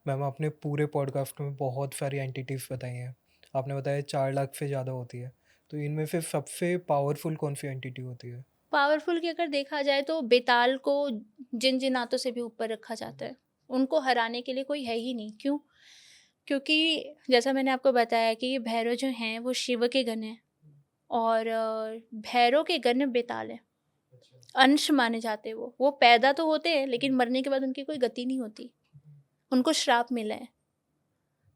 Ma'am आपने पूरे podcast में बहुत सारी एंटिटीज़ बताई हैं। आपने बताया 4 लाख से ज़्यादा होती है। तो इनमें से सबसे पावरफुल कौन-सी एंटिटी होती है? पावरफुल की अगर देखा जाए तो बेताल को जिन-जिनातों से भी ऊपर रखा जाता है। उनको हराने के लिए कोई है ही नहीं। क्यों? क्योंकि जैसा मैंने आपको बताया कि ये भैरव जो हैं वो शिव के गण हैं और भैरव के गण बेताल हैं। अंश माने जाते हैं वो। वो पैदा तो होते हैं लेकिन मरने के बाद उनकी कोई गति नहीं होती। उनको श्राप मिला है।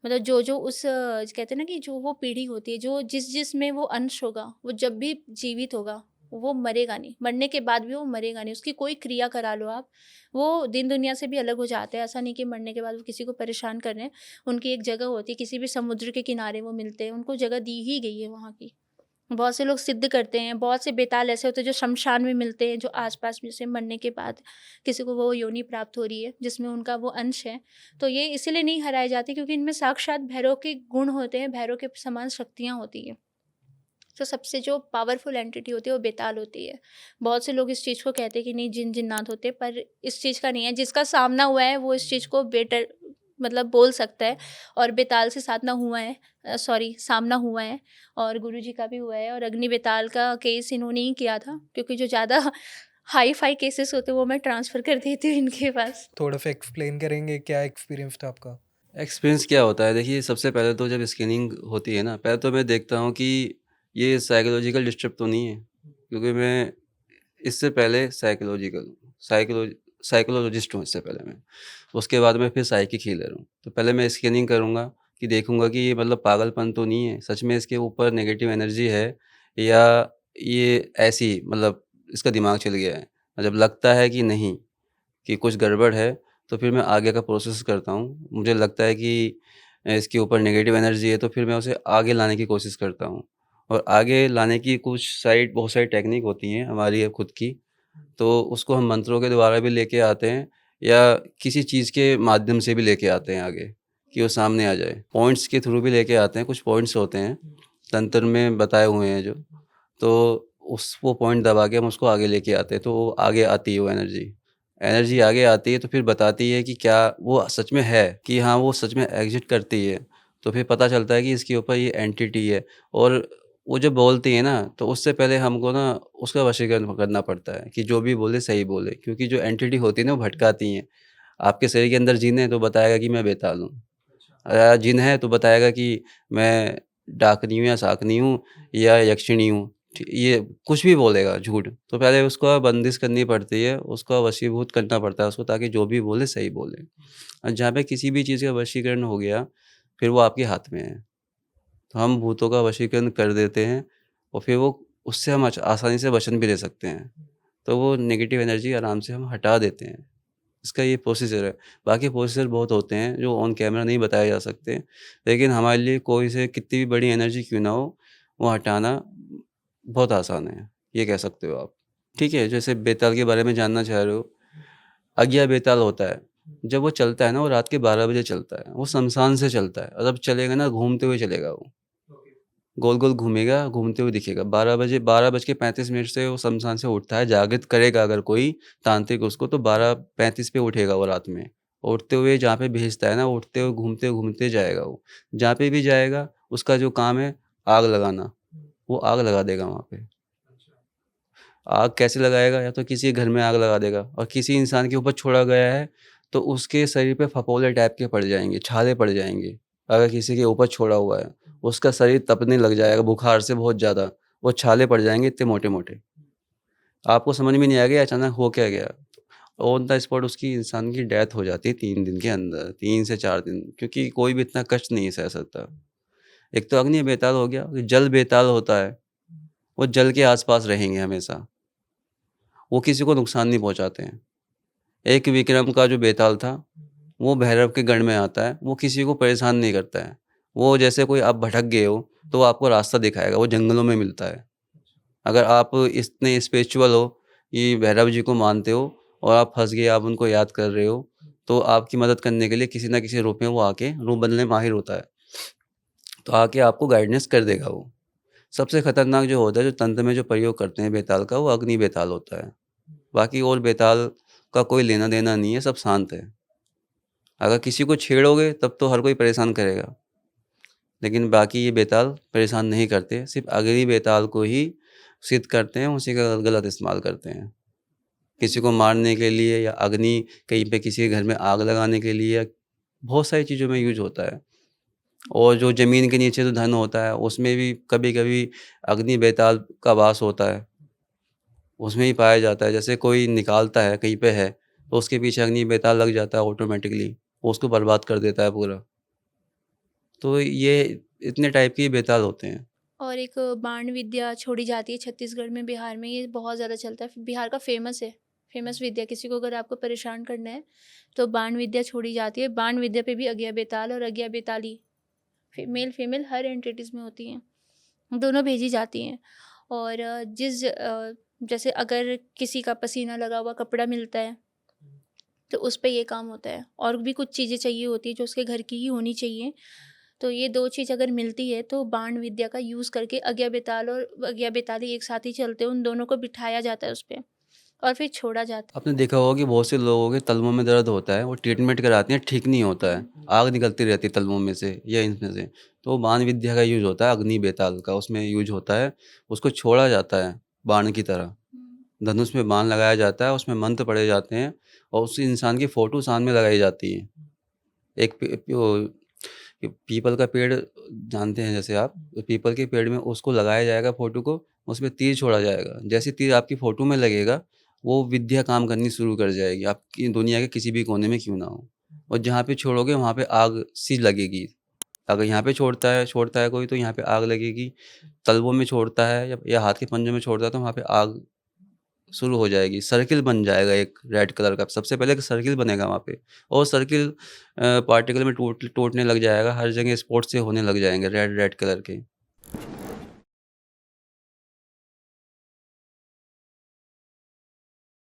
मतलब जो-जो उस कहते हैं ना कि जो वो पीढ़ी होती है, जो जिस-जिस में वो अंश होगा, वो जब भी जीवित होगा, वो मरेगा नहीं। मरने के बाद भी वो मरेगा नहीं। उसकी कोई क्रिया करा लो आप, वो दिन दुनिया से भी अलग हो जाते हैं। ऐसा नहीं कि मरने के बाद वो किसी को परेशान कर रहे हैं। उनकी एक जगह होती है, किसी भी समुद्र के किनारे वो मिलते हैं, उनको जगह दी ही गई है वहाँ की। बहुत से लोग सिद्ध करते हैं, बहुत से बेताल ऐसे होते हैं जो शमशान में मिलते हैं, जो आस-पास में से मरने के बाद किसी को वो योनि प्राप्त हो रही है, जिसमें उनका वो अंश है। तो ये इसीलिए नहीं हराए जाते क्योंकि इनमें साक्षात भैरव के गुण होते हैं, भैरव के समान शक्तियाँ होती हैं। तो सबसे जो पावरफुल एंटिटी होती है वो बेताल होती है। बहुत से लोग इस चीज़ को कहते हैं कि नहीं जिन-जिन्नात होते हैं, पर इस चीज़ का नहीं है। जिसका सामना हुआ है वो इस चीज़ को बेटर मतलब बोल सकता है और बेताल से साधना हुआ है सॉरी सामना हुआ है और गुरुजी का भी हुआ है और अग्नि बेताल का केस इन्होंने ही किया था क्योंकि जो ज़्यादा हाई-फाई केसेस होते हैं वो मैं ट्रांसफ़र कर देती हूँ इनके पास। थोड़ा-सा एक्सप्लेन करेंगे क्या एक्सपीरियंस था आपका? एक्सपीरियंस क्या होता है? देखिए, सबसे पहले तो जब स्कैनिंग होती है ना, पहले तो मैं देखता हूँ कि ये साइकोलॉजिकल डिस्टर्ब तो नहीं है, क्योंकि मैं इससे पहले साइकोलॉजिस्ट हूँ इससे पहले मैं। उसके बाद मैं फिर साइकिक हीलर हूँ। तो पहले मैं स्कैनिंग करूँगा कि देखूँगा कि ये मतलब पागलपन तो नहीं है, सच में इसके ऊपर नेगेटिव एनर्जी है या ये ऐसे ही मतलब इसका दिमाग चल गया है। और जब लगता है कि नहीं, कि कुछ गड़बड़ है, तो फिर मैं आगे का प्रोसेस करता हूँ। मुझे लगता है कि इसके ऊपर नेगेटिव एनर्जी है, तो फिर मैं उसे आगे लाने की कोशिश करता हूँ। और आगे लाने की बहुत सारी टेक्निक होती हैं हमारी खुद की, तो उसको हम मंत्रों के द्वारा भी लेके आते हैं या किसी चीज़ के माध्यम से भी लेके आते हैं आगे, कि वो सामने आ जाए। पॉइंट्स के थ्रू भी लेके आते हैं, कुछ पॉइंट्स होते हैं, तंत्र में बताए हुए हैं जो, तो उस वो पॉइंट दबा के हम उसको आगे लेके आते हैं, तो वो आगे आती है वो एनर्जी। एनर्जी आगे आती है तो फिर बताती है कि क्या वो सच में है, कि हाँ, वो सच में एग्ज़िस्ट करती है। तो फिर पता चलता है कि इसके ऊपर ये एंटिटी है और वो जब बोलती है ना, तो उससे पहले हमको ना उसका वशीकरण करना पड़ता है कि जो भी बोले सही बोले। क्योंकि जो एंटिटी होती है ना, वो भटकाती हैं। आपके शरीर के अंदर जिन है तो बताएगा कि मैं बेताल हूँ। जिन है तो बताएगा कि मैं डाकनी हूँ या शाकनी हूँ या यक्षिणी हूँ। ये कुछ भी बोलेगा झूठ, तो पहले उसको बंदिश करनी पड़ती है, उसको वशीभूत करना पड़ता है उसको, ताकि जो भी बोले सही बोले। और जहाँ पे किसी भी चीज़ का वशीकरण हो गया, फिर वो आपके हाथ में है। तो हम भूतों का वशीकरण कर देते हैं और फिर वो उससे हम आसानी से वचन भी दे सकते हैं। तो वो नेगेटिव एनर्जी आराम से हम हटा देते हैं। इसका ये प्रोसीजर है। बाकी प्रोसीजर बहुत होते हैं जो ऑन कैमरा नहीं बताए जा सकते। लेकिन हमारे लिए कोई से कितनी भी बड़ी एनर्जी क्यों ना हो, वो हटाना बहुत आसान है। ये कह सकते हो आप। ठीक है, जैसे बेताल के बारे में जानना चाह रहे हो। अगिया बेताल होता है। जब वो चलता है ना, वो रात के 12 बजे चलता है। वो श्मशान से चलता है और जब चलेगा ना, घूमते हुए चलेगा वो। गोल-गोल घूमेगा, घूमते हुए दिखेगा। 12 बज के 35 मिनट से वो श्मशान से उठता है, जागृत करेगा अगर कोई तांत्रिक उसको, तो 12:35 पे उठेगा वो रात में। उठते हुए जहाँ पे भेजता है ना, उठते हुए घूमते-घूमते जाएगा वो। जहाँ पे भी जाएगा, उसका जो काम है आग लगाना, वो आग लगा देगा वहाँ पे। आग कैसे लगाएगा? या तो किसी घर में आग लगा देगा और किसी इंसान के ऊपर छोड़ा गया है, तो उसके शरीर पे फफोले टाइप के पड़ जाएँगे, छाले पड़ जाएँगे। अगर किसी के ऊपर छोड़ा हुआ है, उसका शरीर तपने लग जाएगा बुखार से बहुत ज़्यादा, वो छाले पड़ जाएँगे इतने मोटे-मोटे। आपको समझ में नहीं आएगा ये अचानक हो क्या गया? ऑन द स्पॉट उसकी इंसान की डेथ हो जाती है 3 दिन के अंदर, 3 से 4 दिन, क्योंकि कोई भी इतना कष्ट नहीं सह सकता। एक तो अग्नि बेताल हो गया, जल बेताल होता है, वो जल के आस-पास रहेंगे हमेशा, वो किसी को नुकसान नहीं पहुँचाते हैं। एक विक्रम का जो बेताल था, वो भैरव के गण में आता है, वो किसी को परेशान नहीं करता है। वो जैसे कोई आप भटक गए हो, तो वो आपको रास्ता दिखाएगा, वो जंगलों में मिलता है। अगर आप इतने स्पिरिचुअल हो कि भैरव जी को मानते हो और आप फँस गए, आप उनको याद कर रहे हो, तो आपकी मदद करने के लिए किसी न किसी रूप में वो आके रूप बदलने में माहिर होता है। तो आके आपको गाइडेंस कर देगा वो। सबसे खतरनाक जो होता है, जो तंत्र में जो प्रयोग करते हैं बेताल का, वो अग्नि बेताल होता है। बाकी और बेताल का कोई लेना-देना नहीं है, सब शांत है। अगर किसी को छेड़ोगे तब तो हर कोई परेशान करेगा, लेकिन बाकी ये बेताल परेशान नहीं करते, सिर्फ़ अगली बेताल को ही सिद्ध करते हैं, उसी का गलत इस्तेमाल करते हैं। किसी को मारने के लिए या अग्नि कहीं पे किसी के घर में आग लगाने के लिए या बहुत सारी चीज़ों में यूज़ होता है। और जो ज़मीन के नीचे जो धन होता है, उसमें भी कभी-कभी अग्नि बेताल का वास होता है, उसमें ही पाया जाता है। जैसे कोई निकालता है, कहीं पे है, तो उसके पीछे अग्नि बेताल लग जाता है ऑटोमैटिकली, वो उसको बर्बाद कर देता है पूरा। तो ये इतने टाइप के बेताल होते हैं। और एक बाण विद्या छोड़ी जाती है छत्तीसगढ़ में, बिहार में, ये बहुत ज़्यादा चलता है, बिहार का फेमस है, फेमस विद्या। किसी को अगर आपको परेशान करना है तो बाण विद्या छोड़ी जाती है। बाण विद्या पे भी अगया बेताल और अगया बेताली मेल फीमेल हर एंटिटीज़ में होती हैं, दोनों भेजी जाती हैं। और जैसे अगर किसी का पसीना लगा हुआ कपड़ा मिलता है तो उस पे ये काम होता है, और भी कुछ चीज़ें चाहिए होती है जो उसके घर की ही होनी चाहिए। तो ये 2 चीज़ अगर मिलती है तो बाण विद्या का यूज़ करके अगया बेताल और अगया बेताली एक साथ ही चलते हैं, उन दोनों को बिठाया जाता है उस पे और फिर छोड़ा जाता है। आपने देखा होगा कि बहुत से लोगों के तलवों में दर्द होता है, वो ट्रीटमेंट कराते हैं, ठीक नहीं होता है। आग निकलती रहती है तलवों में से या इनमें से। तो बाण विद्या का यूज़ होता है, अग्नि बेताल का उसमें यूज़ होता है। उसको छोड़ा जाता है बाण की तरह। धनुष में बाण लगाया जाता है, उसमें मंत्र पढ़े जाते हैं और उस इंसान की फ़ोटो सामने लगाई जाती है। एक पीपल का पेड़ जानते हैं जैसे आप, तो पीपल के पेड़ में उसको लगाया जाएगा फ़ोटो को, उसमें तीर छोड़ा जाएगा। जैसे तीर आपकी फ़ोटो में लगेगा, वो विद्या काम करनी शुरू कर जाएगी, आपकी दुनिया के किसी भी कोने में क्यों ना हो। और जहाँ पे छोड़ोगे वहाँ पे आग सी लगेगी। अगर यहाँ पे छोड़ता है कोई तो यहाँ पे आग लगेगी। तलवों में छोड़ता है या हाथ के पंजों में छोड़ता है तो वहाँ पे आग शुरू हो जाएगी, सर्किल बन जाएगा एक रेड कलर का। सबसे पहले एक सर्किल बनेगा वहाँ पे और सर्किल पार्टिकल में टूटने लग जाएगा, हर जगह स्पॉट से होने लग जाएँगे रेड रेड कलर के।